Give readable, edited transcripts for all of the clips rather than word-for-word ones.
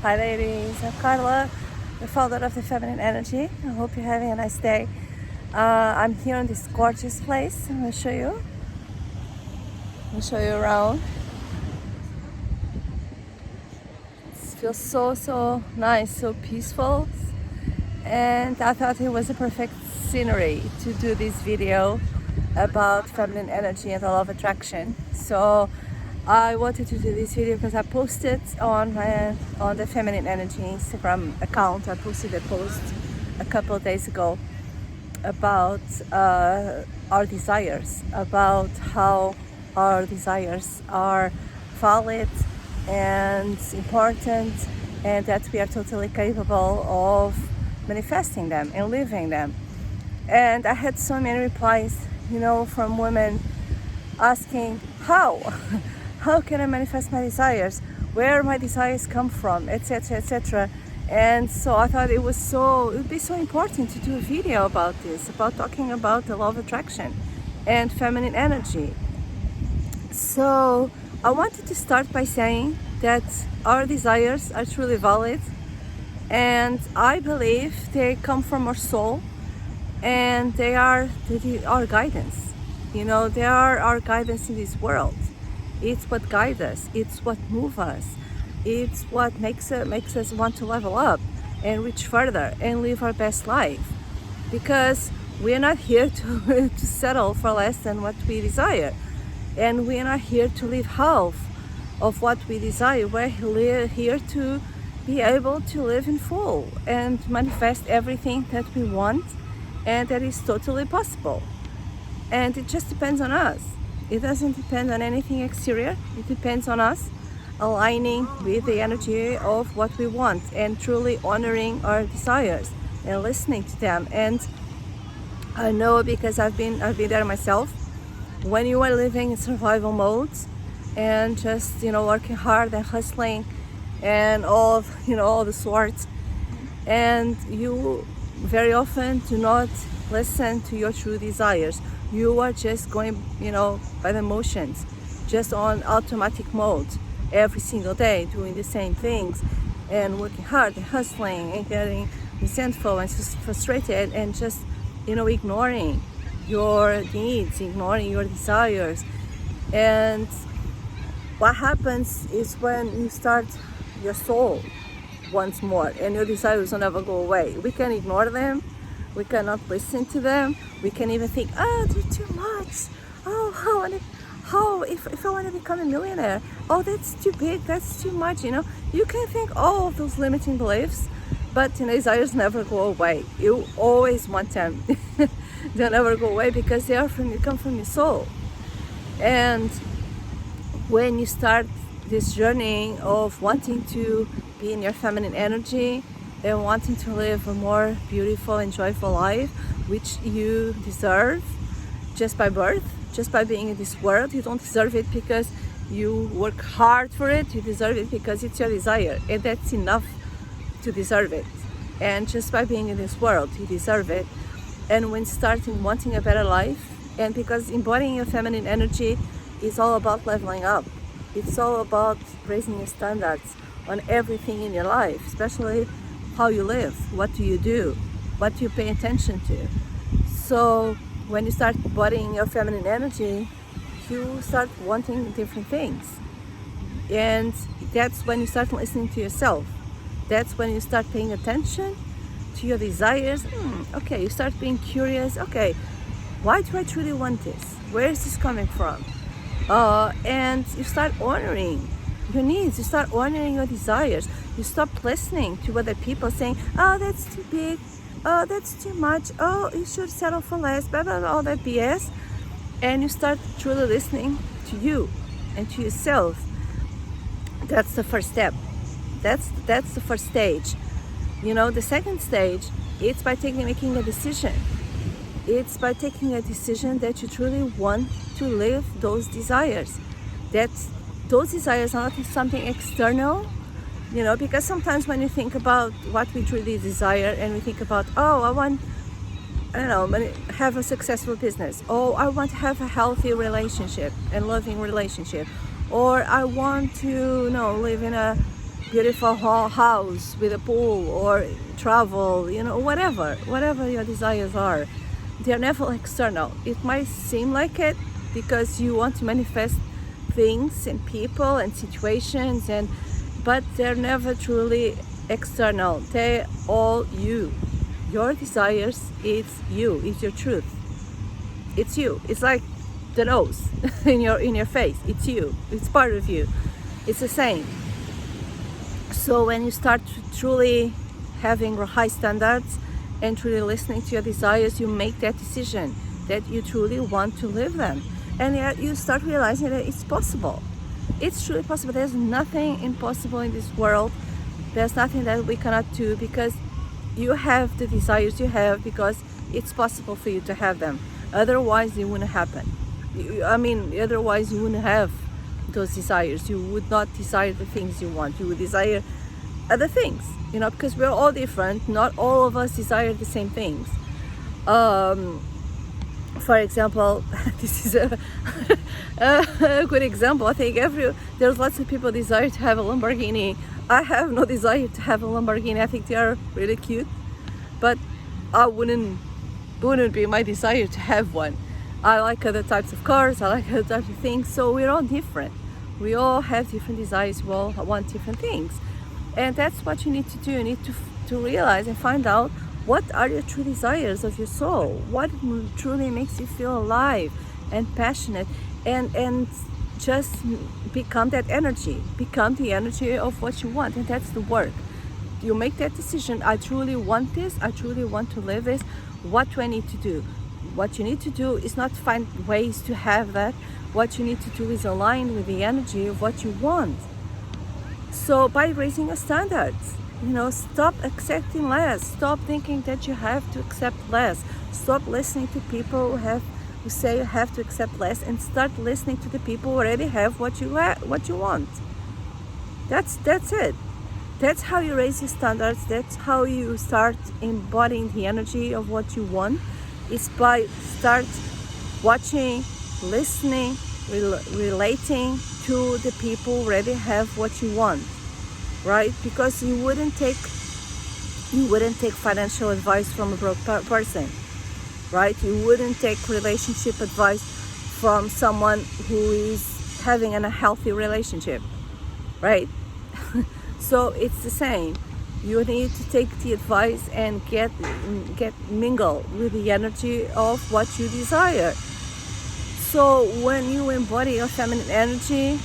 Hi ladies, I'm Carla, the founder of the Feminine Energy. I hope you're having a nice day. I'm here in this gorgeous place. I'm going to show you. Around. It feels so nice, so peaceful. And I thought it was a perfect scenery to do this video about feminine energy and the law of attraction. So I wanted to do this video because I posted on the Feminine Energy Instagram account. I posted a post a couple of days ago about our desires, about how our desires are valid and important, and that we are totally capable of manifesting them and living them. And I had so many replies, from women asking how how can I manifest my desires, where my desires come from, etc, etc. And so I thought it would be so important to do a video about this, about talking about the law of attraction and feminine energy. So I wanted to start by saying that our desires are truly valid, and I believe they come from our soul, and they are our guidance. They are our guidance in this world. It's what guides us, it's what moves us, it's what makes us want to level up and reach further and live our best life. Because we are not here to settle for less than what we desire, and we are not here to live half of what we desire. We're here to be able to live in full and manifest everything that we want, and that is totally possible. And it just depends on us. It doesn't depend on anything exterior. It depends on us aligning with the energy of what we want and truly honoring our desires and listening to them. And I know, because I've been there myself. When you are living in survival mode and just working hard and hustling and all the sorts, and you very often do not listen to your true desires. You are just going by the motions, just on automatic mode every single day, doing the same things and working hard and hustling and getting resentful and just frustrated and just ignoring your needs, ignoring your desires. And what happens is, when you start your soul once more and your desires will never go away, we can ignore them, we cannot listen to them, we can even think, they're too much, if I want to become a millionaire, that's too big, that's too much. You can think all of those limiting beliefs, but desires never go away. You always want them. They'll never go away because they come from your soul. And when you start this journey of wanting to be in your feminine energy and wanting to live a more beautiful and joyful life, which you deserve just by birth, just by being in this world. You don't deserve it because you work hard for it. You deserve it because it's your desire, and that's enough to deserve it. And just by being in this world, you deserve it. And when starting wanting a better life, and because embodying your feminine energy is all about leveling up, it's all about raising your standards on everything in your life, especially how you live, what do you do, what do you pay attention to. So when you start embodying your feminine energy, you start wanting different things. And that's when you start listening to yourself. That's when you start paying attention to your desires. Okay, you start being curious. Okay, why do I truly want this? Where is this coming from? And you start honoring your needs. You start honoring your desires. You stop listening to other people saying, that's too big, that's too much, you should settle for less, blah blah blah, all that BS. And you start truly listening to you and to yourself. That's the first step. That's the first stage. The second stage, it's by making a decision. It's by taking a decision that you truly want to live those desires. That those desires are not something external, because sometimes when you think about what we truly desire and we think about, I want, have a successful business, I want to have a healthy relationship and loving relationship, or I want to live in a beautiful house with a pool, or travel, whatever your desires are. They're never external. It might seem like it because you want to manifest things and people and situations, but they're never truly external. They're all you. Your desires, it's you, it's your truth. It's you. It's like the nose in your face. It's you. It's part of you. It's the same. So when you start truly having high standards and truly listening to your desires, you make that decision that you truly want to live them. And yet you start realizing that it's possible. It's truly possible. There's nothing impossible in this world. There's nothing that we cannot do, because you have the desires you have because it's possible for you to have them. Otherwise, it wouldn't happen. Otherwise you wouldn't have those desires. You would not desire the things you want. You would desire other things, because we're all different. Not all of us desire the same things. For example, this is a good example. I think there's lots of people desire to have a Lamborghini. I have no desire to have a Lamborghini. I think they are really cute, but I wouldn't be my desire to have one. I like other types of cars. I like other types of things. So we're all different. We all have different desires. We all want different things, and that's what you need to do. You need to realize and find out what are your true desires of your soul. What truly makes you feel alive and passionate, and just become that energy. Become the energy of what you want, and that's the work. You make that decision. I truly want this. I truly want to live this. What do I need to do? What you need to do is not find ways to have that. What you need to do is align with the energy of what you want. So by raising your standards, stop accepting less. Stop thinking that you have to accept less. Stop listening to people who say you have to accept less, and start listening to the people who already have what you want. That's it. That's how you raise your standards. That's how you start embodying the energy of what you want. Is by start watching, listening, relating to the people who already have what you want, right? Because you wouldn't take financial advice from a broke person, right? You wouldn't take relationship advice from someone who is having an unhealthy relationship, right? So it's the same. You need to take the advice and get mingle with the energy of what you desire. So when you embody your feminine energy,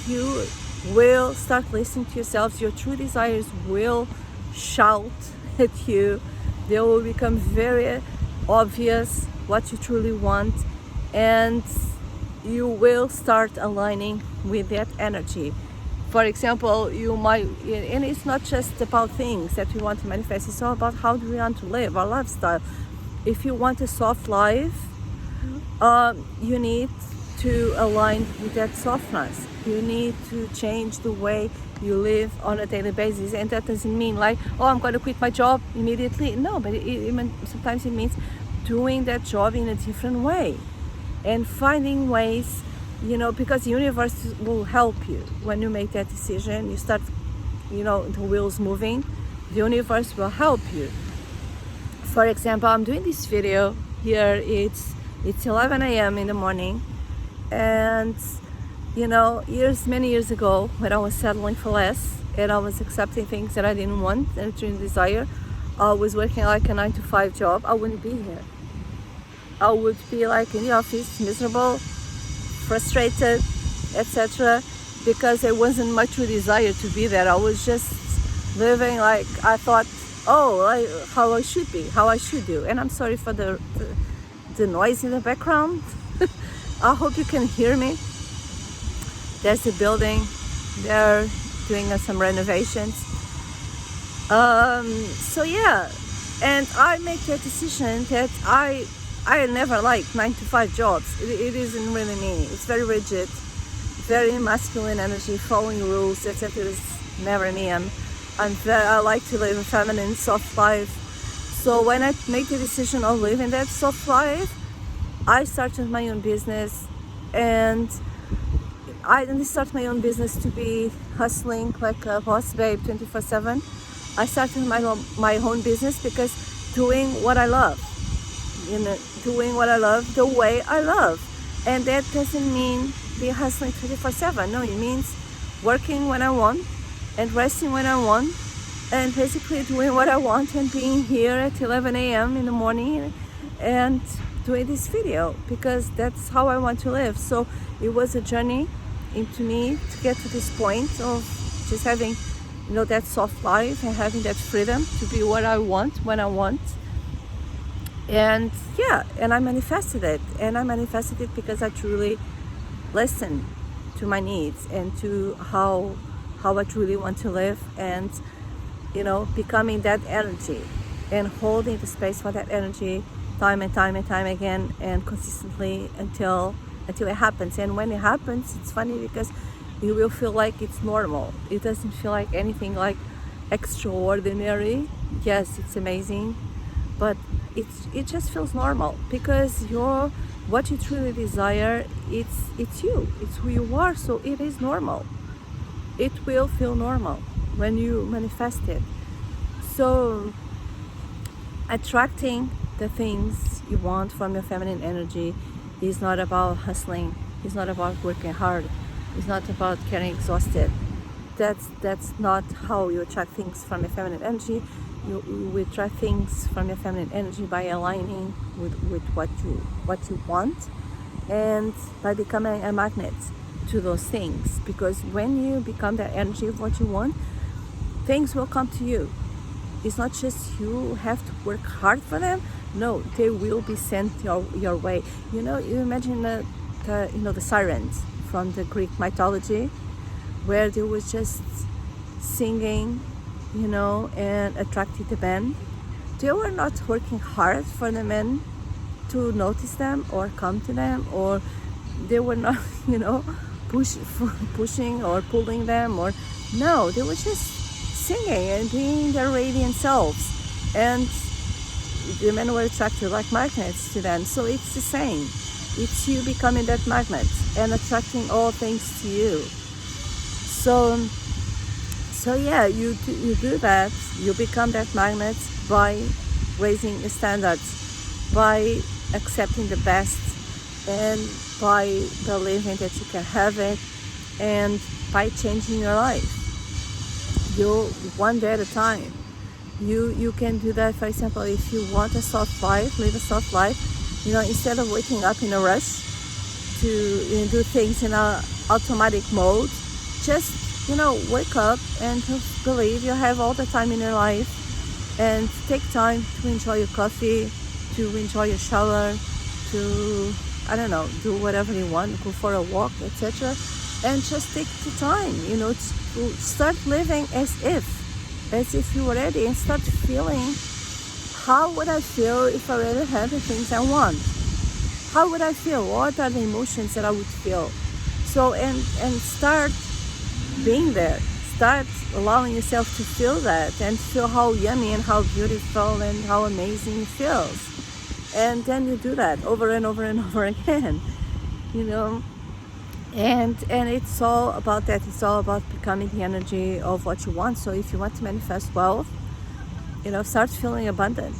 you will start listening to yourselves. Your true desires will shout at you. They will become very obvious what you truly want, and you will start aligning with that energy. For example, you might, and it's not just about things that we want to manifest, it's all about how do we want to live our lifestyle. If you want a soft life, you need to align with that softness. You need to change the way you live on a daily basis, and that doesn't mean like, I'm going to quit my job immediately. No, but sometimes it means doing that job in a different way and finding ways, because the universe will help you when you make that decision. You start, the wheels moving, the universe will help you. For example, I'm doing this video here. It's 11 a.m. in the morning, and many years ago, when I was settling for less and I was accepting things that I didn't want and didn't desire, I was working like a 9-to-5 job, I wouldn't be here. I would be like in the office, miserable, frustrated, etc., because it wasn't my true desire to be there. I was just living like I thought, how I should be, how I should do. And I'm sorry for the noise in the background. I hope you can hear me. There's a building, they're doing some renovations. So yeah, and I make that decision that I never liked 9-to-5 jobs. It isn't really me. It's very rigid, very masculine energy, following rules, etc. It's never me. I like to live a feminine, soft life. So when I make the decision of living that soft life, I started my own business, and I didn't start my own business to be hustling like a boss babe 24/7. I started my own business because doing what I love, doing what I love the way I love. And that doesn't mean be hustling 24/7. No, it means working when I want and resting when I want, and basically doing what I want and being here at 11 a.m. in the morning and doing this video because that's how I want to live. So it was a journey into me to get to this point of just having, that soft life and having that freedom to be what I want when I want. And yeah, and I manifested it. And I manifested it because I truly listened to my needs and to how I truly want to live, and becoming that energy and holding the space for that energy time and time and time again and consistently until it happens. And when it happens, it's funny because you will feel like it's normal. It doesn't feel like anything like extraordinary. Yes, it's amazing, but it just feels normal because what you truly desire, it's you, it's who you are. So it is normal. It will feel normal when you manifest it. So attracting the things you want from your feminine energy is not about hustling. It's not about working hard. It's not about getting exhausted. That's not how you attract things from your feminine energy. You attract things from your feminine energy by aligning with what you want, and by becoming a magnet to those things. Because when you become that energy of what you want, things will come to you. It's not just you have to work hard for them. No, they will be sent your way. You imagine the sirens from the Greek mythology, where they were just singing, and attracting the men. They were not working hard for the men to notice them or come to them, or they were not, pushing or pulling them, or no, they were just singing and being their radiant selves, and the men were attracted like magnets to them. So it's the same. It's you becoming that magnet and attracting all things to you. So yeah, you do that. You become that magnet by raising the standards, by accepting the best, and by believing that you can have it, and by changing your life. You one day at a time. You can do that. For example, if you want a soft life, live a soft life. Instead of waking up in a rush to do things in a automatic mode, just wake up and just believe you have all the time in your life, and take time to enjoy your coffee, to enjoy your shower, to do whatever you want, go for a walk, etc. And just take the time, to start living as if you were ready, and start feeling, how would I feel if I really had the things I want? How would I feel? What are the emotions that I would feel? So, and start being there. Start allowing yourself to feel that, and feel how yummy and how beautiful and how amazing it feels. And then you do that over and over and over again, and it's all about that. It's all about becoming the energy of what you want. So if you want to manifest wealth, start feeling abundant.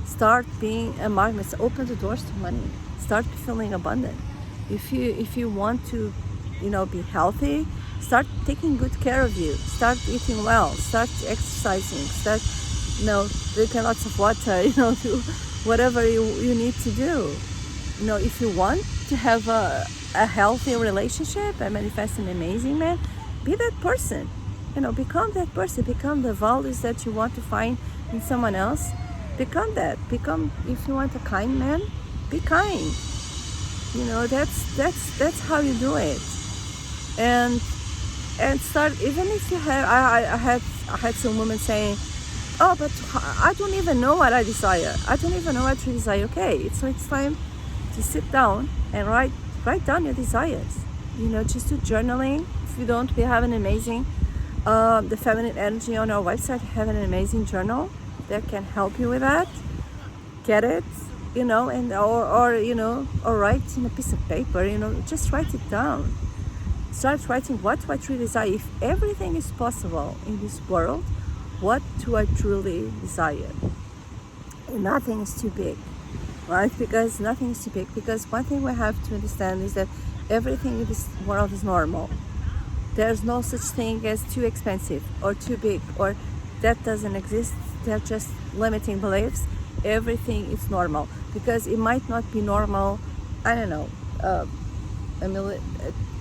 Start being a magnet. Open the doors to money. Start feeling abundant. If you want to, be healthy, start taking good care of you. Start eating well. Start exercising. Start, drinking lots of water. Do whatever you need to do. If you want to have a healthy relationship and manifest an amazing man, be that person. Become that person. Become the values that you want to find in someone else. Become that. If you want a kind man, be kind. That's how you do it. And start, even if you have, I had some women saying, oh, but I don't even know what I desire. I don't even know what you desire. Okay, so it's time to sit down and write down your desires. Just do journaling. If you don't, we have an amazing, the feminine energy on our website. We have an amazing journal that can help you with that. Get it, and or write in a piece of paper. Just write it down. start writing, what do I truly desire? If everything is possible in this world, what do I truly desire? And nothing is too big, right? Because nothing is too big. Because one thing we have to understand is that everything in this world is normal. There's no such thing as too expensive or too big, or that doesn't exist. They're just limiting beliefs. Everything is normal, because it might not be normal. I don't know, a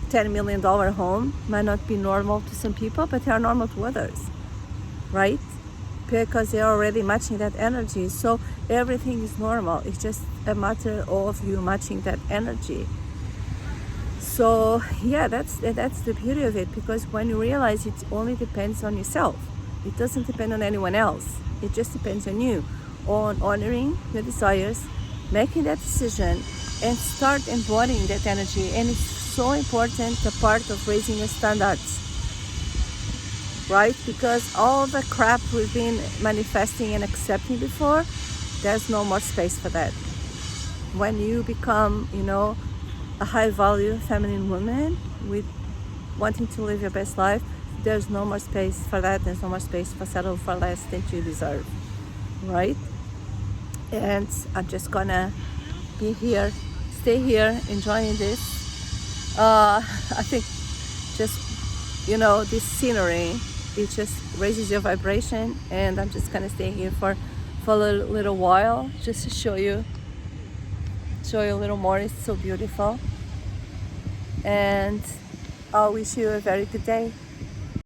$10 million home might not be normal to some people, but they are normal to others, right? Because they're already matching that energy. So everything is normal. It's just a matter of you matching that energy. So yeah, that's the beauty of it, because when you realize it only depends on yourself, it doesn't depend on anyone else. It just depends on you, on honoring your desires, making that decision, and start embodying that energy. And it's so important, a part of raising your standards, right? Because all the crap we've been manifesting and accepting before, there's no more space for that. When you become, a high value feminine woman with wanting to live your best life, there's no more space for that. There's no more space for settle for less than you deserve, right? And I'm just gonna be here, stay here, enjoying this. I think just, this scenery, it just raises your vibration, and I'm just gonna stay here for a little while, just to show you a little more. It's so beautiful, and I'll wish you a very good day.